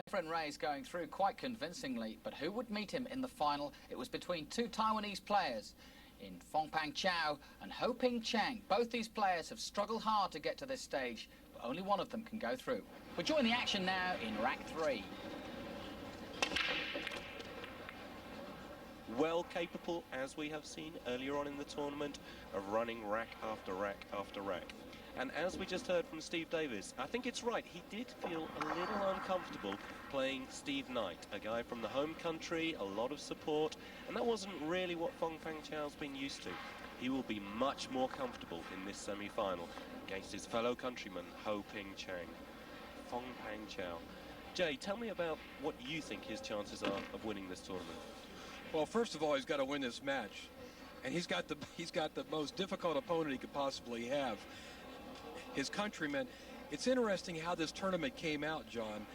Friend Ray's going through quite convincingly, but who would meet him in the final? It was between two Taiwanese players in Fengpang Chao and Ho Ping Chang. Both these players have struggled hard to get to this stage, but only one of them can go through. We're joining the action now in rack 3. Well capable, as we have seen earlier on in the tournament, of running rack after rack after rack. And as we just heard from Steve Davis, I think it's right, he did feel a little uncomfortable playing Steve Knight, a guy from the home country, a lot of support, and that wasn't really what Fengpang Chao's been used to. He will be much more comfortable in this semi-final against his fellow countryman, Ho Ping Chang. Fengpang Chao. Jay, tell me about what you think his chances are of winning this tournament. Well, first of all, he's got to win this match, and he's got the most difficult opponent he could possibly have. His countrymen. It's interesting how this tournament came out, John.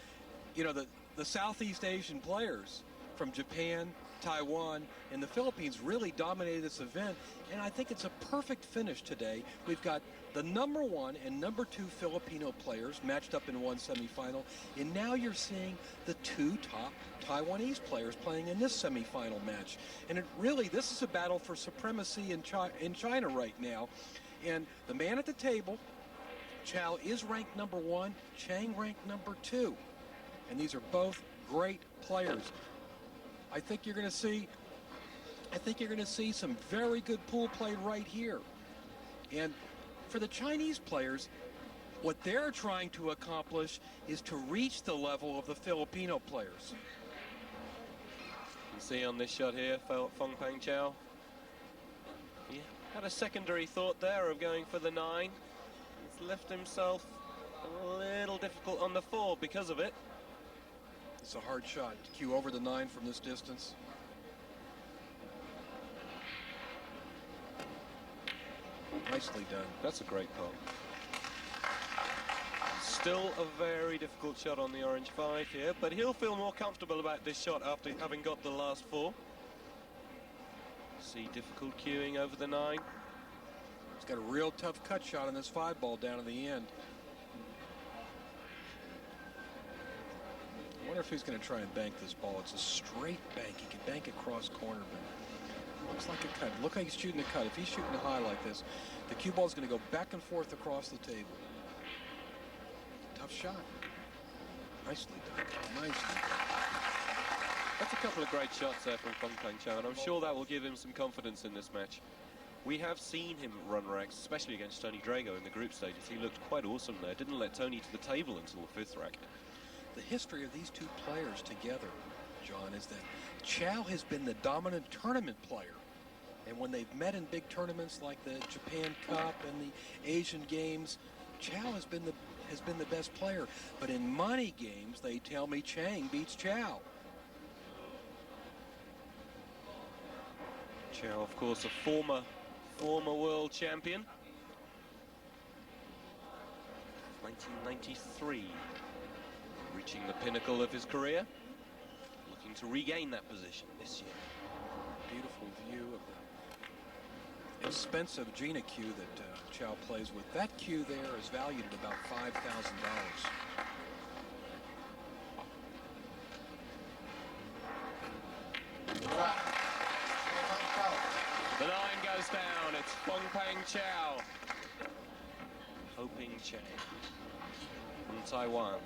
You know, the Southeast Asian players from Japan, Taiwan, and the Philippines really dominated this event, and I think it's a perfect finish today. We've got the #1 and #2 Filipino players matched up in one semifinal, and now you're seeing the two top Taiwanese players playing in this semifinal match. And this is a battle for supremacy in China right now. And the man at the table, Chao, is ranked #1, Chang ranked #2. And these are both great players. I think you're going to see some very good pool play right here. And for the Chinese players, what they're trying to accomplish is to reach the level of the Filipino players. You see on this shot here, Fengpang Chao. He had a secondary thought there of going for the 9. He's left himself a little difficult on the 4 because of it. It's a hard shot to cue over the 9 from this distance. Nicely done. That's a great pull. Still a very difficult shot on the orange 5 here, but he'll feel more comfortable about this shot after having got the last 4. See difficult cueing over the 9. He's got a real tough cut shot on this 5 ball down in the end. I wonder if he's going to try and bank this ball. It's a straight bank. He can bank across corner, but looks like a cut. Look like he's shooting a cut. If he's shooting a high like this, the cue ball is going to go back and forth across the table. Tough shot. Nicely done. Nicely done. That's a couple of great shots there from Fengpang Chao, and I'm sure that will give him some confidence in this match. We have seen him run racks, especially against Tony Drago in the group stages. He looked quite awesome there. Didn't let Tony to the table until the 5th rack. The history of these two players together, John, is that Chao has been the dominant tournament player. And when they've met in big tournaments like the Japan Cup and the Asian Games, Chao has been the best player. But in money games, they tell me Chang beats Chao. Chao, of course, a former world champion. 1993. Reaching the pinnacle of his career, looking to regain that position this year. Beautiful view of the expensive Gina cue that Chao plays with. That cue there is valued at about $5,000. The 9 goes down. It's Fengpang Chao. Ho Ping Chang from Taiwan.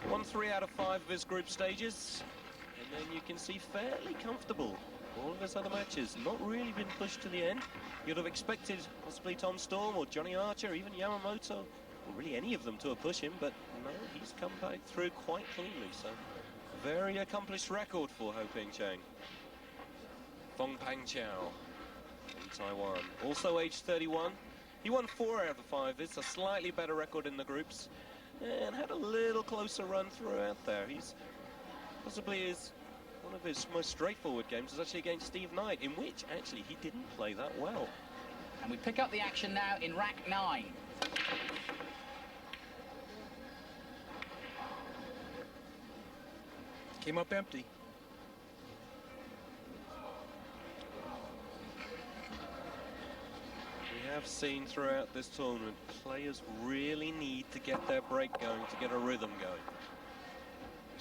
Won 3 out of 5 of his group stages, and then you can see fairly comfortable. All of his other matches not really been pushed to the end. You'd have expected possibly Tom Storm or Johnny Archer, even Yamamoto, or really any of them to have pushed him, but no, he's come back through quite cleanly. So very accomplished record for Ho Ping Chang. Fengpang Chao from Taiwan, also aged 31. He won 4 out of 5. It's a slightly better record in the groups, and had a little closer run throughout there. He's possibly one of his most straightforward games was actually against Steve Knight, in which actually he didn't play that well. And we pick up the action now in rack 9. Came up empty. We have seen throughout this tournament, players really need to get their break going, to get a rhythm going.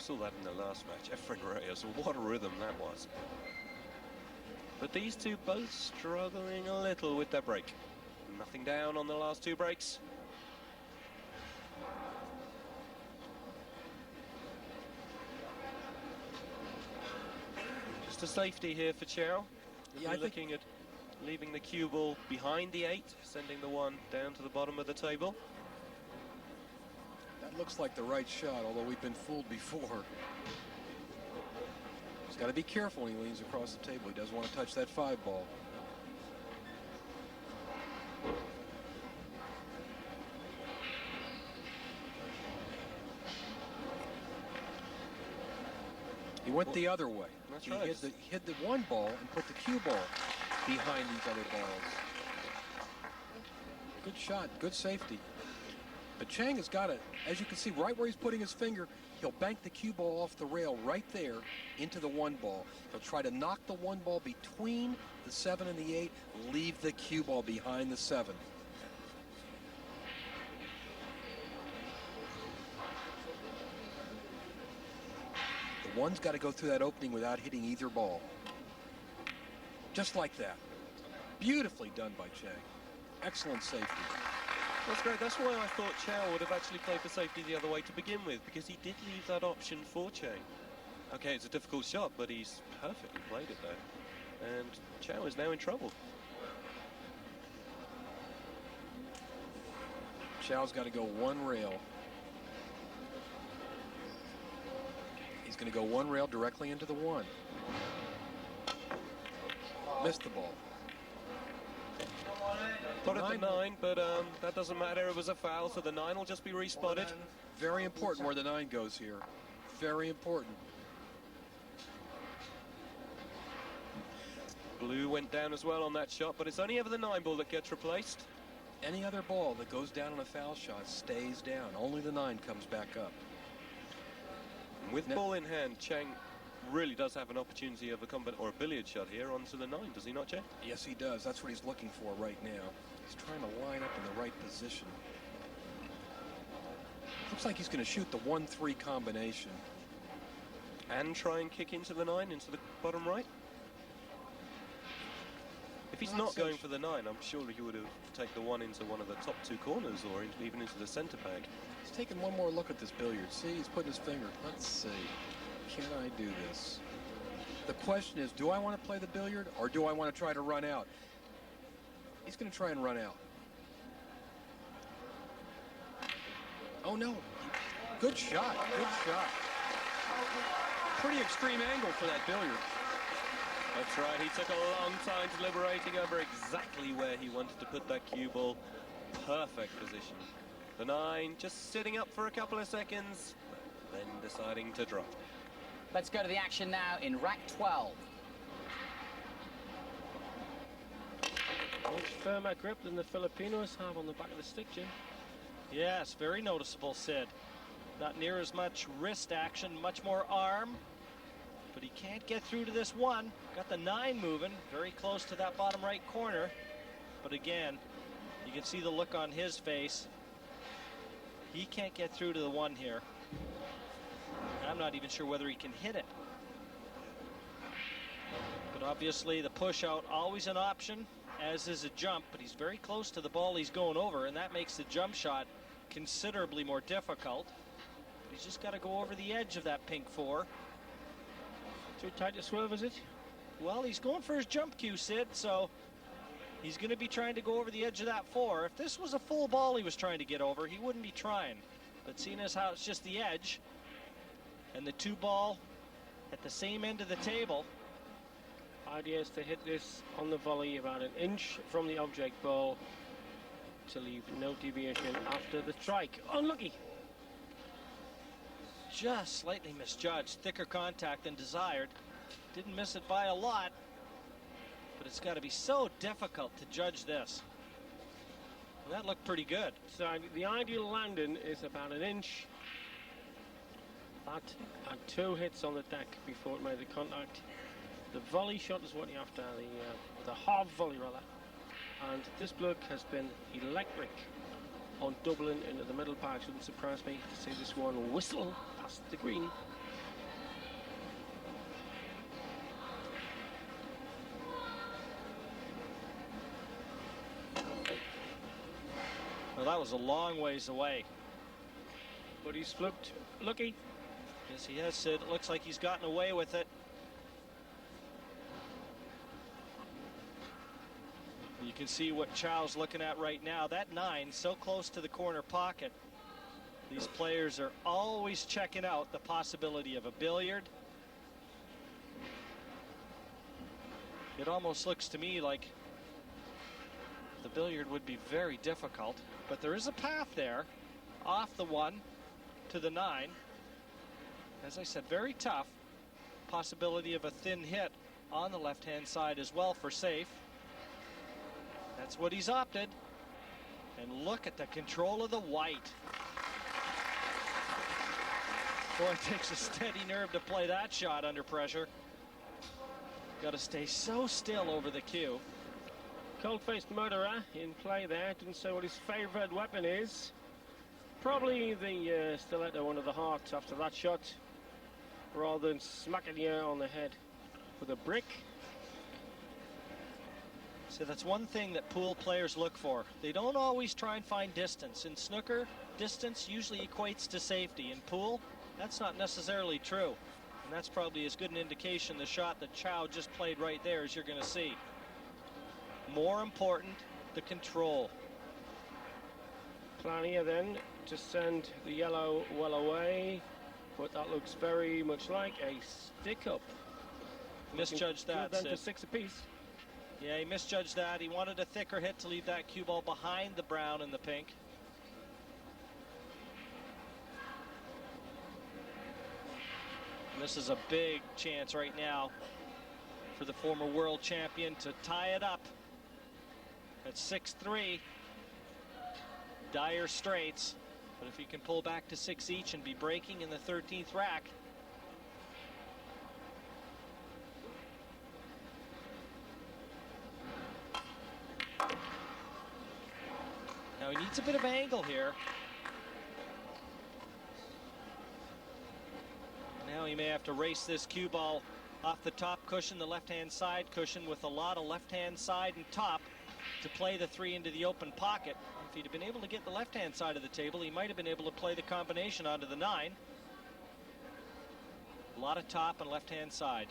saw that in the last match. Efren Reyes, what a rhythm that was. But these two both struggling a little with their break. Nothing down on the last two breaks. Just a safety here for Chow. Yeah, Looking at leaving the cue ball behind the 8, sending the 1 down to the bottom of the table. That looks like the right shot, although we've been fooled before. He's got to be careful when he leans across the table. He doesn't want to touch that 5 ball. He went the other way. That's he right. hit the 1 ball and put the cue ball behind these other balls. Good shot, good safety. But Chang has got it, as you can see, right where he's putting his finger, he'll bank the cue ball off the rail right there into the 1 ball. He'll try to knock the 1 ball between the 7 and the 8, leave the cue ball behind the 7. The 1's got to go through that opening without hitting either ball. Just like that. Beautifully done by Chang. Excellent safety. That's great. That's why I thought Chow would have actually played for safety the other way to begin with, because he did leave that option for Chang. Okay, it's a difficult shot, but he's perfectly played it there. And Chow is now in trouble. Chow's got to go 1 rail. He's going to go 1 rail directly into the 1. Missed the ball. Put it the 9, but that doesn't matter. It was a foul, so the 9 will just be respotted. Very important where the 9 goes here. Very important. Blue went down as well on that shot, but it's only ever the 9 ball that gets replaced. Any other ball that goes down on a foul shot stays down. Only the 9 comes back up. With ball in hand, Chang really does have an opportunity of a billiard shot here onto the 9, does he not, Chang? Yes, he does. That's what he's looking for right now. He's trying to line up in the right position. Looks like he's going to shoot the 1-3 combination. And try and kick into the 9, into the bottom right. If he's not going for the 9, I'm sure he would have taken the 1 into one of the top 2 corners, or even into the center bag. He's taking one more look at this billiard. See, he's putting his finger. Let's see. Can I do this? The question is, do I want to play the billiard, or do I want to try to run out? He's going to try and run out. Oh, no. Good shot. Good shot. Pretty extreme angle for that billiard. That's right. He took a long time deliberating over exactly where he wanted to put that cue ball. Perfect position. The 9 just sitting up for a couple of seconds, then deciding to drop. Let's go to the action now in rack 12. Much firmer grip than the Filipinos have on the back of the stick, Jim. Yes, very noticeable, Sid. Not near as much wrist action, much more arm. But he can't get through to this 1. Got the 9 moving, very close to that bottom right corner. But again, you can see the look on his face. He can't get through to the 1 here. I'm not even sure whether he can hit it. But obviously the push out always an option, as is a jump, but he's very close to the ball he's going over, and that makes the jump shot considerably more difficult. But he's just got to go over the edge of that pink 4. Too tight to swerve, is it? Well, he's going for his jump cue, Sid, so he's going to be trying to go over the edge of that 4. If this was a full ball he was trying to get over, he wouldn't be trying. But seeing as how it's just the edge, and the 2 ball at the same end of the table. Idea is to hit this on the volley about an inch from the object ball to leave no deviation after the strike. Unlucky. Just slightly misjudged. Thicker contact than desired. Didn't miss it by a lot. But it's got to be so difficult to judge this. And that looked pretty good. So the ideal landing is about an inch. That and 2 hits on the deck before it made the contact. The volley shot is what you have to, the half volley rather. And this bloke has been electric on doubling into the middle park. Shouldn't surprise me to see this one whistle past the green. that was a long ways away. But he's flipped lucky. Yes, he has, Sid. It looks like he's gotten away with it. You can see what Chow's looking at right now. That 9 so close to the corner pocket. These players are always checking out the possibility of a billiard. It almost looks to me like the billiard would be very difficult, but there is a path there off the 1 to the 9. As I said, very tough. Possibility of a thin hit on the left-hand side as well for safe. That's what he's opted. And look at the control of the white. Boy, it takes a steady nerve to play that shot under pressure. Got to stay so still over the cue. Cold-faced murderer in play there. Didn't say what his favorite weapon is. Probably the stiletto under the heart after that shot, rather than smacking you on the head with a brick. So that's one thing that pool players look for. They don't always try and find distance. In snooker, distance usually equates to safety. In pool, that's not necessarily true. And that's probably as good an indication the shot that Chow just played right there as you're going to see. More important, the control. Plan here then to send the yellow well away, but that looks very much like a stick-up. Misjudged that, then Sid. for 6 apiece. Yeah, he misjudged that. He wanted a thicker hit to leave that cue ball behind the brown and the pink. And this is a big chance right now for the former world champion to tie it up at 6-3. Dire straits, but if he can pull back to 6 each and be breaking in the 13th rack. Now he needs a bit of angle here. Now he may have to race this cue ball off the top cushion, the left-hand side cushion, with a lot of left-hand side and top to play the 3 into the open pocket. If he'd have been able to get the left-hand side of the table, he might have been able to play the combination onto the 9. A lot of top and left-hand side.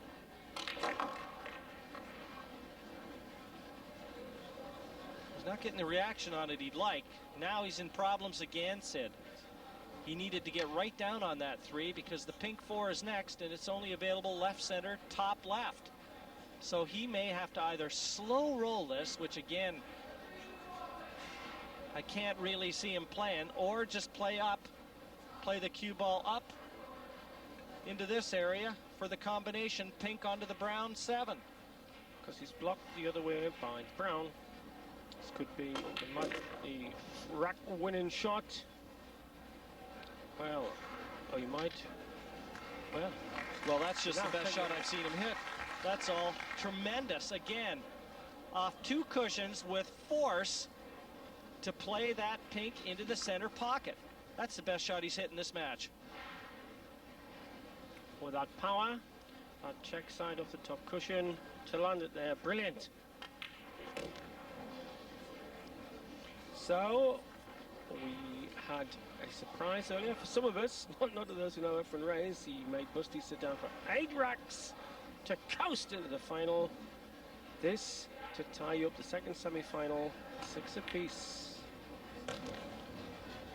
He's not getting the reaction on it he'd like. Now he's in problems again, Sid. He needed to get right down on that 3 because the pink 4 is next and it's only available left center, top left. So he may have to either slow roll this, which again, I can't really see him playing, or just play up, play the cue ball up into this area for the combination pink onto the brown 7. Because he's blocked the other way by brown. This could be the rack winning shot. Well, oh, you might. Well, that's just the best shot I've seen him hit. That's all. Tremendous. Again, off 2 cushions with force to play that pink into the center pocket. That's the best shot he's hit in this match. With that power, that check side off the top cushion to land it there. Brilliant. So, we had a surprise earlier for some of us, not to those who know Efren Reyes. He made Busty sit down for 8 racks to coast into the final. This to tie you up the second semi-final, 6 apiece.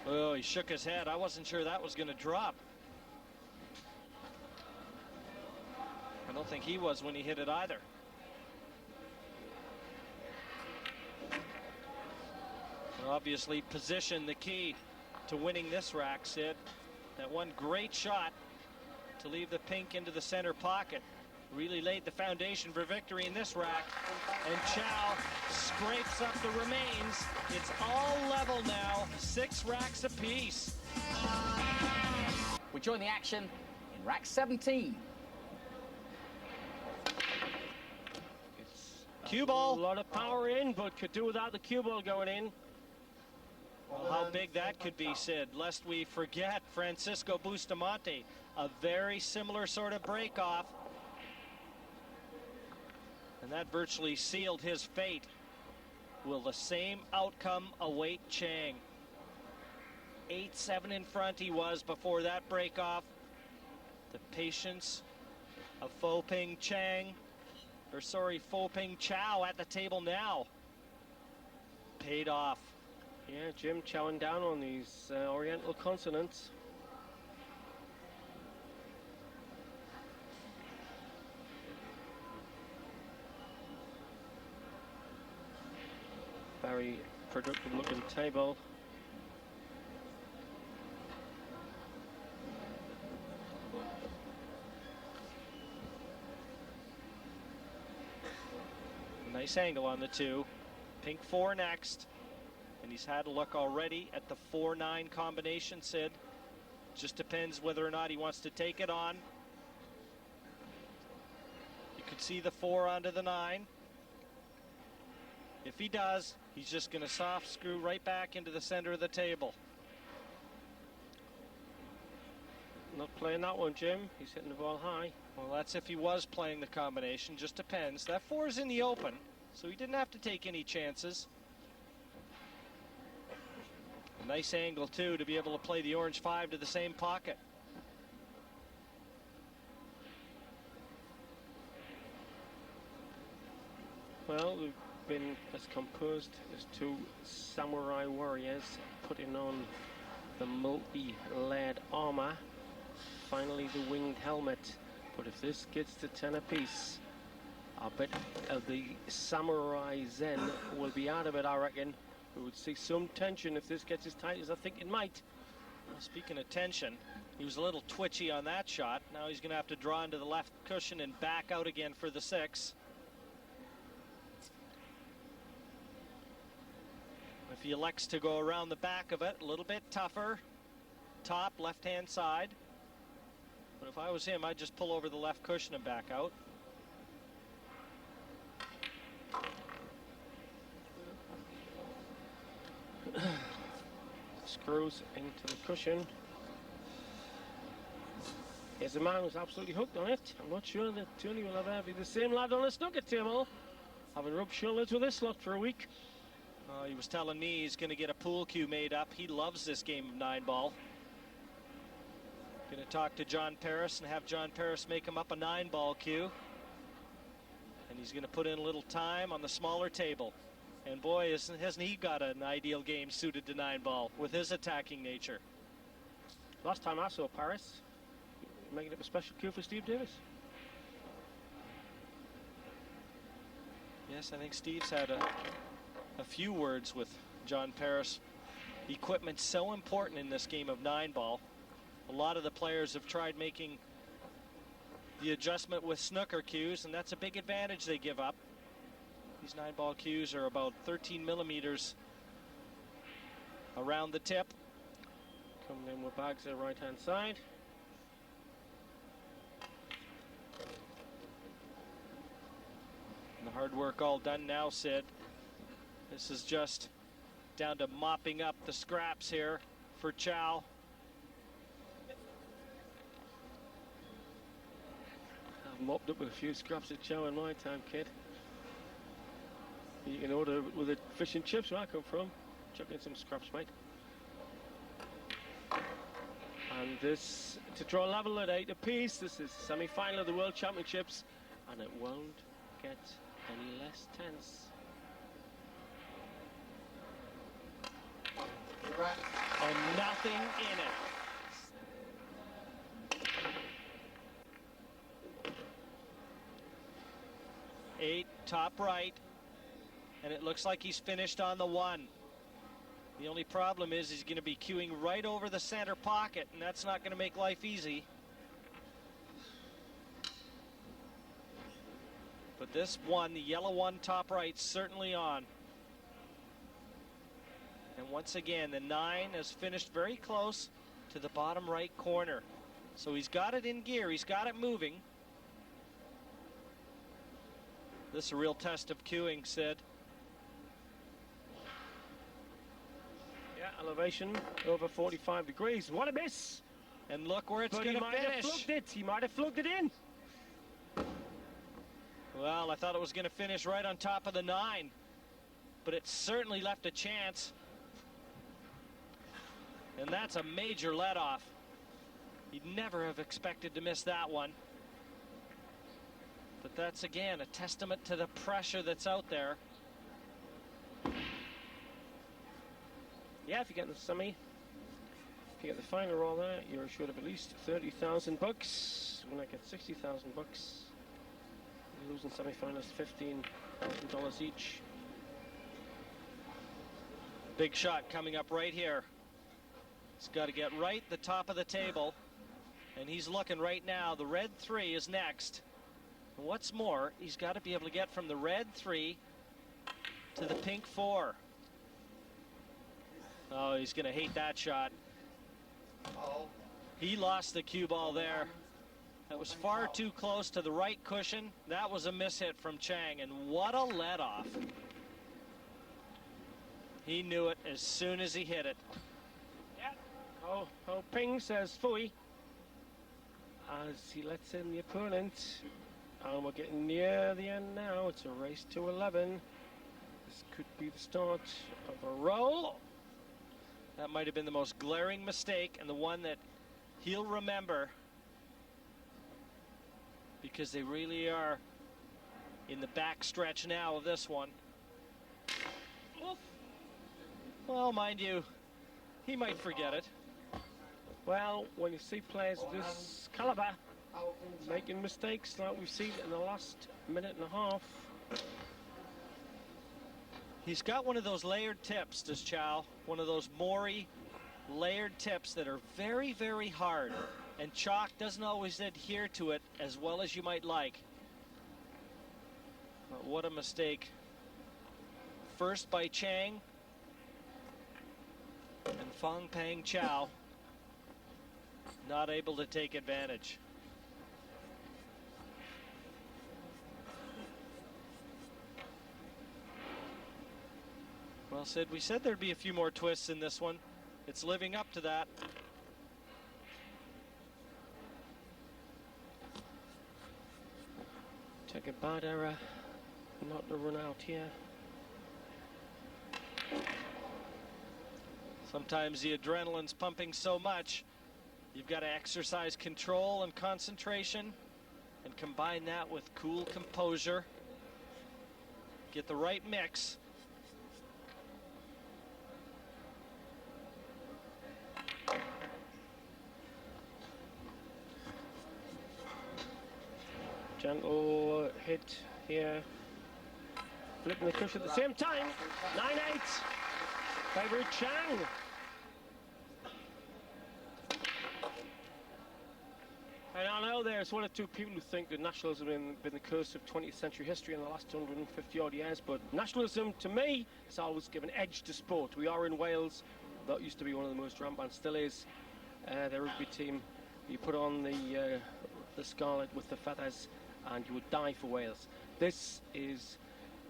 Oh, he shook his head. I wasn't sure that was going to drop. I don't think he was when he hit it either. And obviously, position the key to winning this rack, Sid. That one great shot to leave the pink into the center pocket really laid the foundation for victory in this rack. And Chow scrapes up the remains. It's all level now, 6 racks apiece. We join the action in rack 17. Cue ball. A lot of power in, but could do without the cue ball going in. Well, how big that could be, Sid, lest we forget Francisco Bustamante. A very similar sort of break-off. And that virtually sealed his fate. Will the same outcome await Chang? 8-7 in front he was before that break off. The patience of Foping Chang, or sorry, Foping Chow at the table now paid off. Yeah, Jim chowing down on these Oriental consonants. Very productive looking table. Nice angle on the 2. Pink 4 next. And he's had a look already at the 4-9 combination, Sid. Just depends whether or not he wants to take it on. You could see the 4 onto the 9. If he does, he's just going to soft screw right back into the center of the table. Not playing that one, Jim. He's hitting the ball high. Well, that's if he was playing the combination. Just depends. That 4 is in the open, so he didn't have to take any chances. A nice angle, too, to be able to play the orange 5 to the same pocket. Well, we've been as composed as 2 samurai warriors putting on the multi-layered armor. Finally, the winged helmet. But if this gets to 10 apiece, I bet the samurai zen will be out of it, I reckon. We would see some tension if this gets as tight as I think it might. Well, speaking of tension, he was a little twitchy on that shot. Now he's going to have to draw into the left cushion and back out again for the 6. If he elects to go around the back of it, a little bit tougher. Top, left-hand side. But if I was him, I'd just pull over the left cushion and back out. Screws into the cushion. Here's a man who's absolutely hooked on it. I'm not sure that Tony will ever be the same lad on a snooker table, having rubbed shoulders with this lot for a week. He was telling me he's going to get a pool cue made up. He loves this game of 9-ball. Going to talk to John Paris and have John Paris make him up a 9-ball cue. And he's going to put in a little time on the smaller table. And boy, hasn't he got an ideal game suited to 9-ball with his attacking nature. Last time I saw Paris making up a special cue for Steve Davis. Yes, I think Steve's had a few words with John Paris. Equipment's so important in this game of 9-ball. A lot of the players have tried making the adjustment with snooker cues, and that's a big advantage they give up. These 9-ball cues are about 13 millimeters around the tip. Coming in with bags at the right-hand side. And the hard work all done now, Sid. This is just down to mopping up the scraps here for Chow. I've mopped up with a few scraps of Chow in my time, kid. You can order with the fish and chips where I come from. Chuck in some scraps, mate. And this to draw level at 8 apiece. This is semi-final of the World Championships, and it won't get any less tense. And nothing in it. 8, top right. And it looks like he's finished on the 1. The only problem is he's going to be cueing right over the center pocket, and that's not going to make life easy. But this 1, the yellow 1 top right, certainly on. And once again, the 9 has finished very close to the bottom right corner. So he's got it in gear. He's got it moving. This is a real test of cueing, Sid. Yeah, elevation over 45 degrees. What a miss! And look where it's But going he to might have finish. flunked it. He might have flunked it in. Well, I thought it was going to finish right on top of the 9. But it certainly left a chance. And that's a major let-off. He'd never have expected to miss that one. But that's, again, a testament to the pressure that's out there. Yeah, if you get the semi, if you get the final roll there, you're assured of at least 30,000 bucks. When I get 60,000 bucks, losing semi-finals $15,000 each. Big shot coming up right here. He's got to get right the top of the table, and he's looking right now. The red 3 is next. And what's more, he's got to be able to get from the red 3 to the pink 4. Oh, he's going to hate that shot. He lost the cue ball there. That was far too close to the right cushion. That was a mishit from Chang, and what a let-off. He knew it as soon as he hit it. Oh, Ping says Fui as he lets in the opponent. And we're getting near the end now. It's a race to 11. This could be the start of a roll. That might have been the most glaring mistake, and the one that he'll remember, because they really are in the back stretch now of this one. Well, mind you, he might forget it. Well, when you see players of this caliber making mistakes like we've seen in the last minute and a half. He's got one of those layered tips, does Chow. One of those Mori layered tips that are very, very hard. And Chalk doesn't always adhere to it as well as you might like. But what a mistake. First by Chang and Fong Pang Chow. Not able to take advantage. Well, Sid, we said there'd be a few more twists in this one. It's living up to that. Take a bad error not to run out here. Sometimes the adrenaline's pumping so much, you've got to exercise control and concentration and combine that with cool composure. Get the right mix. Gentle hit here. Flipping the cushion at the same time. 9-8. Favorite Chang. And I know there's one or two people who think that nationalism has been the curse of 20th century history in the last 150 odd years, but nationalism, to me, has always given edge to sport. We are in Wales. That used to be one of the most rampant, still is. Their rugby team, you put on the scarlet with the feathers, and you would die for Wales. This is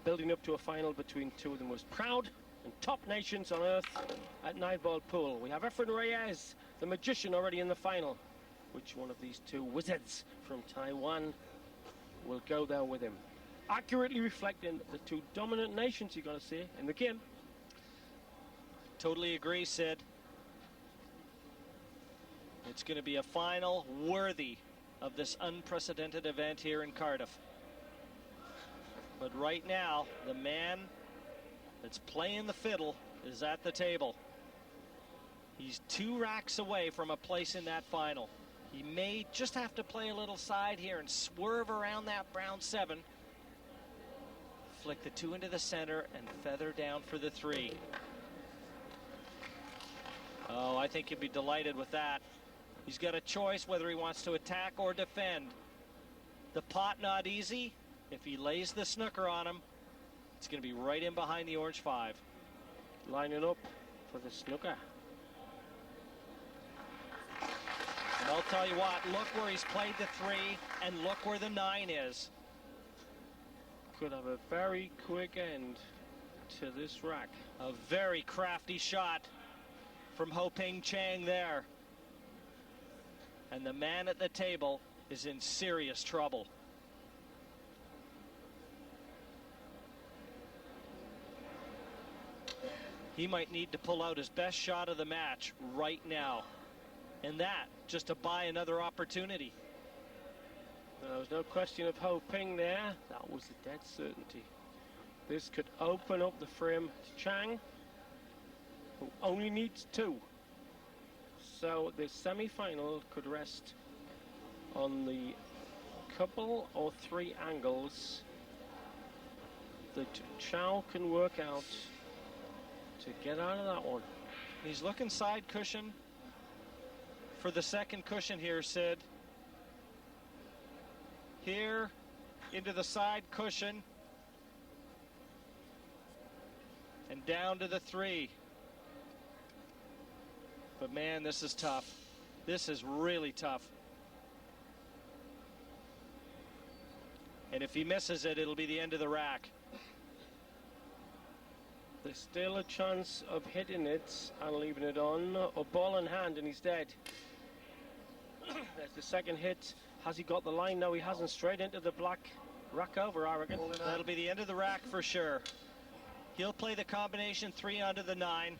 building up to a final between two of the most proud and top nations on earth at 9-ball pool. We have Efren Reyes, the magician, already in the final. Which one of these two wizards from Taiwan will go there with him? Accurately reflecting the two dominant nations you're going to see in the game. Totally agree, Sid. It's going to be a final worthy of this unprecedented event here in Cardiff. But right now, the man that's playing the fiddle is at the table. He's 2 racks away from a place in that final. He may just have to play a little side here and swerve around that brown 7. Flick the 2 into the center and feather down for the 3. Oh, I think he'd be delighted with that. He's got a choice whether he wants to attack or defend. The pot not easy. If he lays the snooker on him, it's going to be right in behind the orange 5. Lining up for the snooker. And I'll tell you what, look where he's played the 3 and look where the 9 is. Could have a very quick end to this rack. A very crafty shot from Ho Ping Chang there. And the man at the table is in serious trouble. He might need to pull out his best shot of the match right now. And that, just to buy another opportunity. There was no question of hoping there. That was a dead certainty. This could open up the frame to Chang, who only needs 2. So the semi-final could rest on the couple or 3 angles that Chow can work out to get out of that one. He's looking side cushion for the second cushion here, Sid. Here into the side cushion and down to the 3. But man, this is tough. This is really tough. And if he misses it, it'll be the end of the rack. There's still a chance of hitting it and leaving it on. A ball in hand and he's dead. There's the second hit. Has he got the line? No, he hasn't. Straight into the black rack over, I reckon. That'll be the end of the rack for sure. He'll play the combination 3 onto the 9,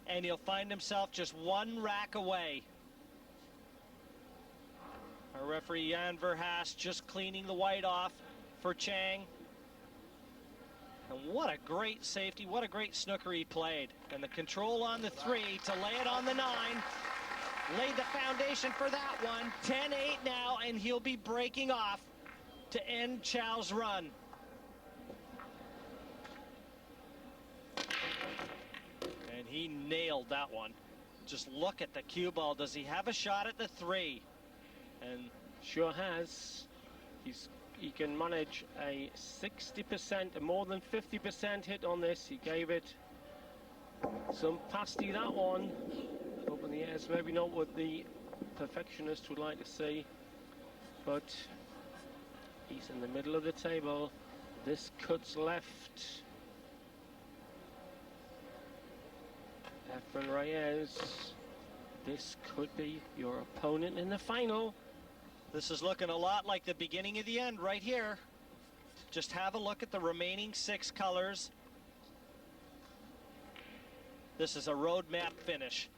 and he'll find himself just 1 rack away. Our referee Jan Verhaas just cleaning the white off for Chang. And what a great safety, what a great snooker he played. And the control on the 3 to lay it on the 9. Laid the foundation for that one. 10-8 now, and he'll be breaking off to end Chow's run. And he nailed that one. Just look at the cue ball. Does he have a shot at the 3? And sure has. He can manage a 60%, a more than 50% hit on this. He gave it some pasty, that one. Up in the air, so maybe not what the perfectionist would like to see, but he's in the middle of the table. This cuts left. Efren Reyes, this could be your opponent in the final. This is looking a lot like the beginning of the end right here. Just have a look at the remaining 6 colors. This is a roadmap finish.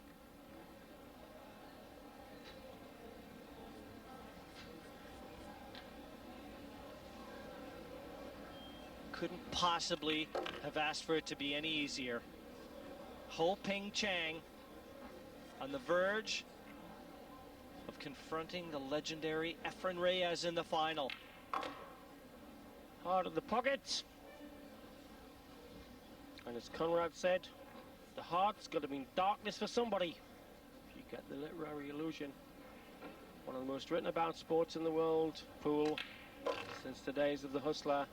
Couldn't possibly have asked for it to be any easier. Ho Ping Chang on the verge of confronting the legendary Efren Reyes in the final. Hard of the pocket. And as Conrad said, the heart's got to be in darkness for somebody. If you get the literary illusion. One of the most written about sports in the world, pool, since the days of the Hustler.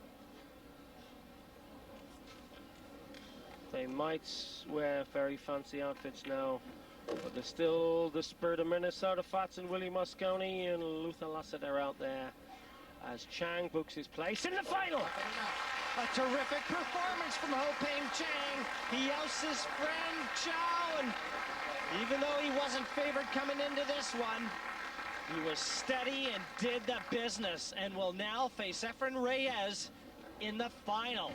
They might wear very fancy outfits now, but there's still the spirit of Minnesota Fats and Willie Mosconi and Luther Lassiter out there as Chang books his place in the final. A terrific performance from Ho Ping Chang. He ousts his friend Chow, and even though he wasn't favored coming into this one, he was steady and did the business and will now face Efren Reyes in the final.